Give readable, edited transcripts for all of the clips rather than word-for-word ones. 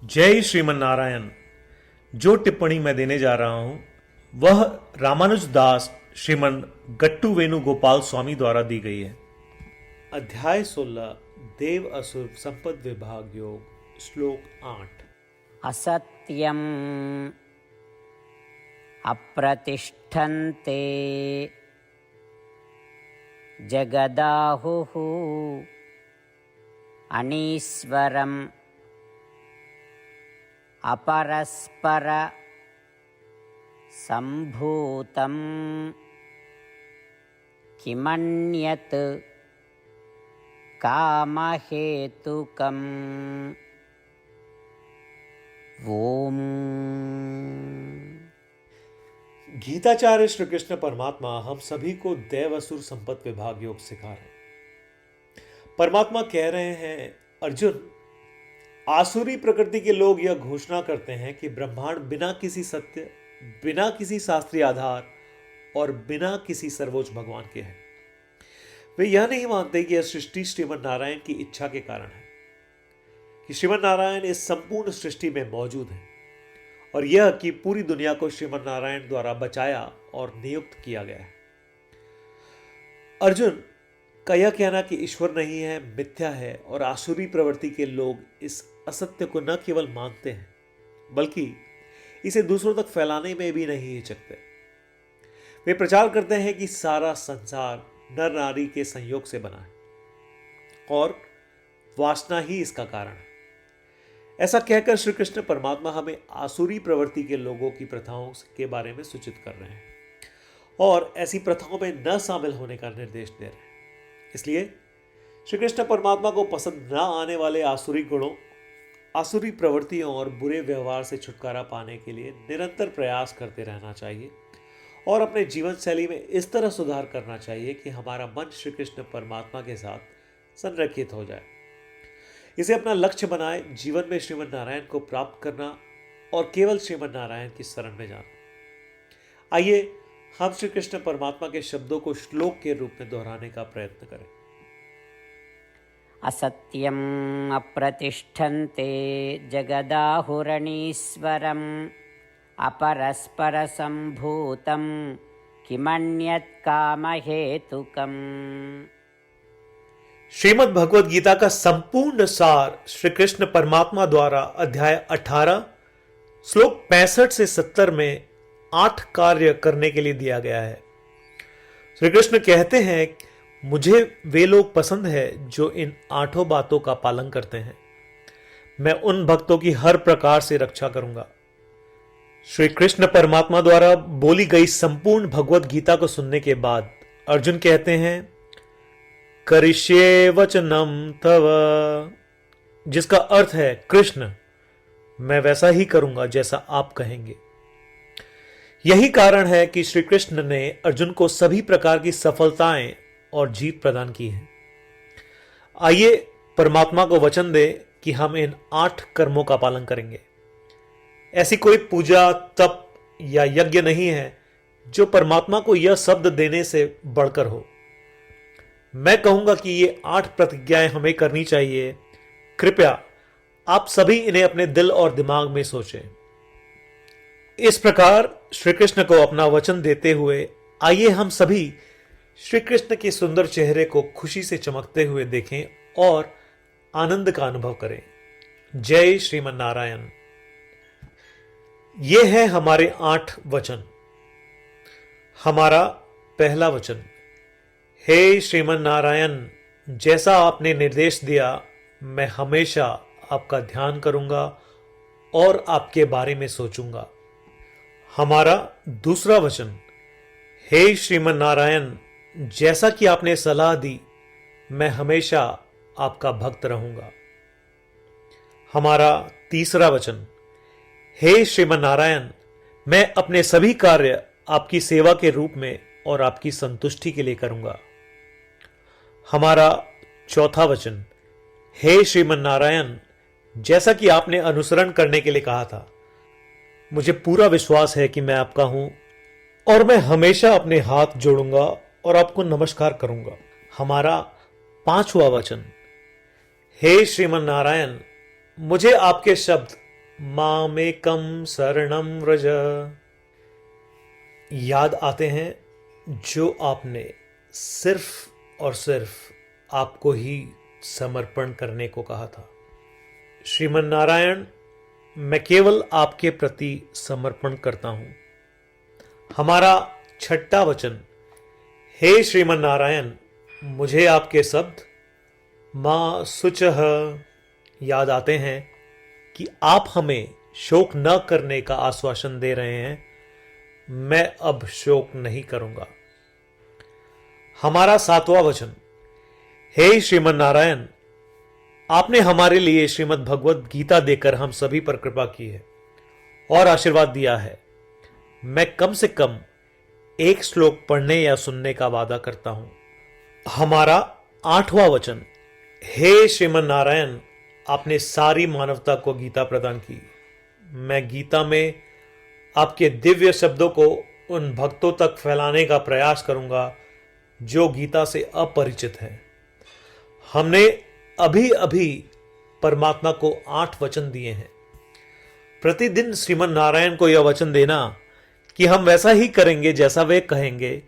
जय श्रीमन नारायण। जो टिप्पणी मैं देने जा रहा हूं वह रामानुज दास श्रीमन गट्टू वेणुगोपाल स्वामी द्वारा दी गई है। अध्याय 16 देव असुर संपद विभाग योग श्लोक 8। असत्यम् अप्रतिष्ठन्ते जगदाहुः अनीश्वरम् अपरस्पर सम्भूतं किमन्यत् कामहेतुकम्। ओम। गीताचार्य श्री कृष्ण परमात्मा हम सभी को देव असुर संपद विभाग योग सिखा रहे हैं। परमात्मा कह रहे हैं, अर्जुन, आसुरी प्रकृति के लोग यह घोषणा करते हैं कि ब्रह्मांड बिना किसी सत्य, बिना किसी शास्त्रीय आधार और बिना किसी सर्वोच्च भगवान के है। वे यह नहीं मानते कि यह सृष्टि श्रीमन नारायण की इच्छा के कारण है, कि श्रीमन नारायण इस संपूर्ण सृष्टि में मौजूद है और यह कि पूरी दुनिया को श्रीमन नारायण द्वारा बचाया और नियुक्त किया गया है। अर्जुन का यह कहना कि ईश्वर नहीं है मिथ्या है और आसुरी प्रवृत्ति के लोग इस असत्य को न केवल मानते हैं बल्कि इसे दूसरों तक फैलाने में भी नहीं हिचकते। वे प्रचार करते हैं कि सारा संसार नर नारी के संयोग से बना है और वासना ही इसका कारण है। ऐसा कहकर श्री कृष्ण परमात्मा हमें आसुरी प्रवृत्ति के लोगों की प्रथाओं के बारे में सूचित कर रहे हैं और ऐसी प्रथाओं में न शामिल होने का निर्देश दे रहे हैं। इसलिए श्री कृष्ण परमात्मा को पसंद न आने वाले आसुरी गुणों, आसुरी प्रवृत्तियों और बुरे व्यवहार से छुटकारा पाने के लिए निरंतर प्रयास करते रहना चाहिए और अपने जीवन शैली में इस तरह सुधार करना चाहिए कि हमारा मन श्री कृष्ण परमात्मा के साथ संरेखित हो जाए। इसे अपना लक्ष्य बनाए जीवन में श्रीमन नारायण को प्राप्त करना और केवल श्रीमन नारायण की शरण में जाना। आइए हम श्री कृष्ण परमात्मा के शब्दों को श्लोक के रूप में दोहराने का प्रयत्न करें। असत्यम् अप्रतिष्ठन्ते जगदाहुरणीश्वरम् अपरस्पर सम्भूतं किमन्यत् कामहेतुकम्। श्रीमद् भगवद गीता का संपूर्ण सार श्री कृष्ण परमात्मा द्वारा अध्याय 18 श्लोक 65 से 70 में 8 कार्य करने के लिए दिया गया है। श्री कृष्ण कहते हैं, मुझे वे लोग पसंद है जो इन 8 बातों का पालन करते हैं। मैं उन भक्तों की हर प्रकार से रक्षा करूंगा। श्री कृष्ण परमात्मा द्वारा बोली गई संपूर्ण भगवद गीता को सुनने के बाद अर्जुन कहते हैं, करिष्ये वचनम तव, जिसका अर्थ है, कृष्ण, मैं वैसा ही करूंगा जैसा आप कहेंगे। यही कारण है कि श्री कृष्ण ने अर्जुन को सभी प्रकार की सफलताएं और जीत प्रदान की है। आइए परमात्मा को वचन दे कि हम इन 8 कर्मों का पालन करेंगे। ऐसी कोई पूजा, तप या यज्ञ नहीं है जो परमात्मा को यह शब्द देने से बढ़कर हो। मैं कहूंगा कि ये 8 प्रतिज्ञाएं हमें करनी चाहिए। कृपया आप सभी इन्हें अपने दिल और दिमाग में सोचें। इस प्रकार श्री कृष्ण को अपना वचन देते हुए आइए हम सभी श्री कृष्ण के सुंदर चेहरे को खुशी से चमकते हुए देखें और आनंद का अनुभव करें। जय श्रीमन नारायण। ये है हमारे 8 वचन। हमारा पहला वचन, हे श्रीमन नारायण, जैसा आपने निर्देश दिया मैं हमेशा आपका ध्यान करूंगा और आपके बारे में सोचूंगा। हमारा दूसरा वचन, हे श्रीमन नारायण, जैसा कि आपने सलाह दी मैं हमेशा आपका भक्त रहूंगा। हमारा तीसरा वचन, हे श्रीमन नारायण, मैं अपने सभी कार्य आपकी सेवा के रूप में और आपकी संतुष्टि के लिए करूंगा। हमारा चौथा वचन, हे श्रीमन नारायण, जैसा कि आपने अनुसरण करने के लिए कहा था, मुझे पूरा विश्वास है कि मैं आपका हूं और मैं हमेशा अपने हाथ जोड़ूंगा और आपको नमस्कार करूंगा। हमारा 5वां वचन, हे श्रीमन नारायण, मुझे आपके शब्द मामेकम शरणम व्रज। याद आते हैं जो आपने सिर्फ और सिर्फ आपको ही समर्पण करने को कहा था। श्रीमन नारायण, मैं केवल आपके प्रति समर्पण करता हूं। हमारा छठा वचन, हे श्रीमन नारायण, मुझे आपके शब्द मां शुचः याद आते हैं कि आप हमें शोक न करने का आश्वासन दे रहे हैं। मैं अब शोक नहीं करूंगा। हमारा सातवां वचन, हे श्रीमन नारायण, आपने हमारे लिए श्रीमद् भगवत गीता देकर हम सभी पर कृपा की है और आशीर्वाद दिया है। मैं कम से कम एक श्लोक पढ़ने या सुनने का वादा करता हूं। हमारा आठवां वचन, हे श्रीमन नारायण, आपने सारी मानवता को गीता प्रदान की। मैं गीता में आपके दिव्य शब्दों को उन भक्तों तक फैलाने का प्रयास करूंगा जो गीता से अपरिचित हैं। हमने अभी अभी परमात्मा को 8 वचन दिए हैं। प्रतिदिन श्रीमन नारायण को यह वचन देना कि हम वैसा ही करेंगे जैसा वे कहेंगे,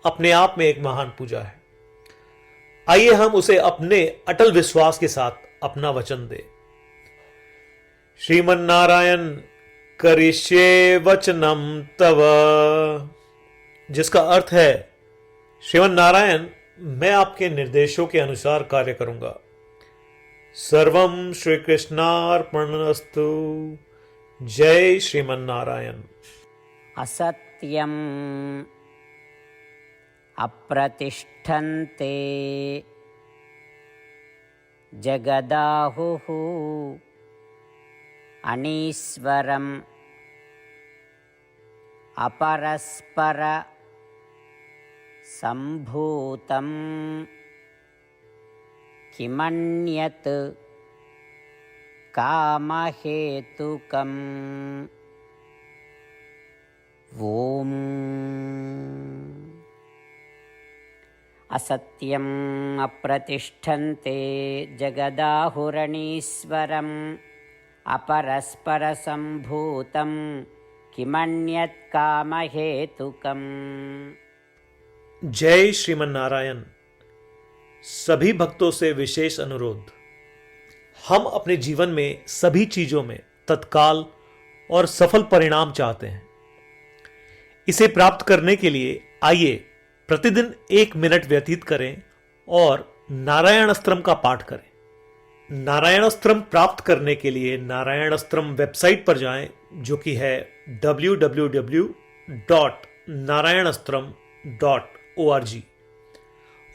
अपने आप में एक महान पूजा है। आइए हम उसे अपने अटल विश्वास के साथ अपना वचन दें। श्रीमन नारायण करिष्ये वचनम तव, जिसका अर्थ है, श्रीमन नारायण, मैं आपके निर्देशों के अनुसार कार्य करूंगा। सर्वम श्री कृष्णार्पणमस्तु। जय श्रीमन नारायण। असत्यम् अप्रतिष्ठन्ते जगदाहुः अनीश्वरम् अपरस्पर सम्भूतं किमन्यत् कामहेतुकम्। ॐ असत्यम् अप्रतिष्ठन्ते जगदाहुरणीश्वरम् अपरस्परसम्भूतं किमन्यत् कामहेतुकम्। जय श्रीमन नारायण। सभी भक्तों से विशेष अनुरोध, हम अपने जीवन में सभी चीजों में तत्काल और सफल परिणाम चाहते हैं। इसे प्राप्त करने के लिए आइए प्रतिदिन 1 मिनट व्यतीत करें और नारायण अस्त्रम का पाठ करें। नारायण अस्त्रम प्राप्त करने के लिए नारायण अस्त्रम वेबसाइट पर जाएं, जो कि है www.narayanastram.org,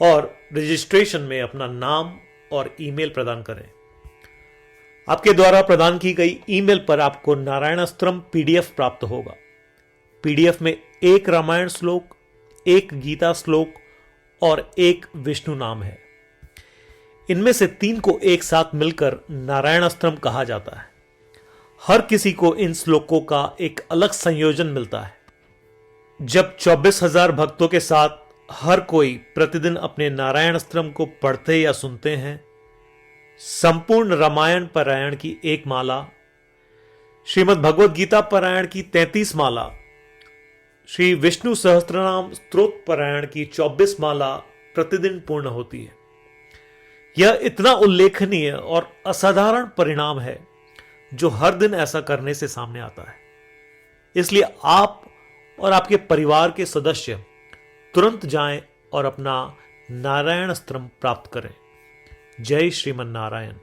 और रजिस्ट्रेशन में अपना नाम और ईमेल प्रदान करें। आपके द्वारा प्रदान की गई ईमेल पर आपको नारायण अस्त्रम पीडीएफ प्राप्त होगा। पीडीएफ में 1 रामायण श्लोक, 1 गीता श्लोक और 1 विष्णु नाम है। इनमें से 3 को एक साथ मिलकर नारायण अस्त्रम कहा जाता है। हर किसी को इन श्लोकों का एक अलग संयोजन मिलता है। जब 24,000 भक्तों के साथ हर कोई प्रतिदिन अपने नारायण अस्त्रम को पढ़ते या सुनते हैं, संपूर्ण रामायण पारायण की 1 माला, श्रीमद् भगवद गीता पारायण की 33 माला, श्री विष्णु सहस्त्रनाम स्तोत्र पारायण की 24 माला प्रतिदिन पूर्ण होती है। यह इतना उल्लेखनीय और असाधारण परिणाम है जो हर दिन ऐसा करने से सामने आता है। इसलिए आप और आपके परिवार के सदस्य तुरंत जाएं और अपना नारायण अस्त्रम प्राप्त करें। जय श्रीमन नारायण।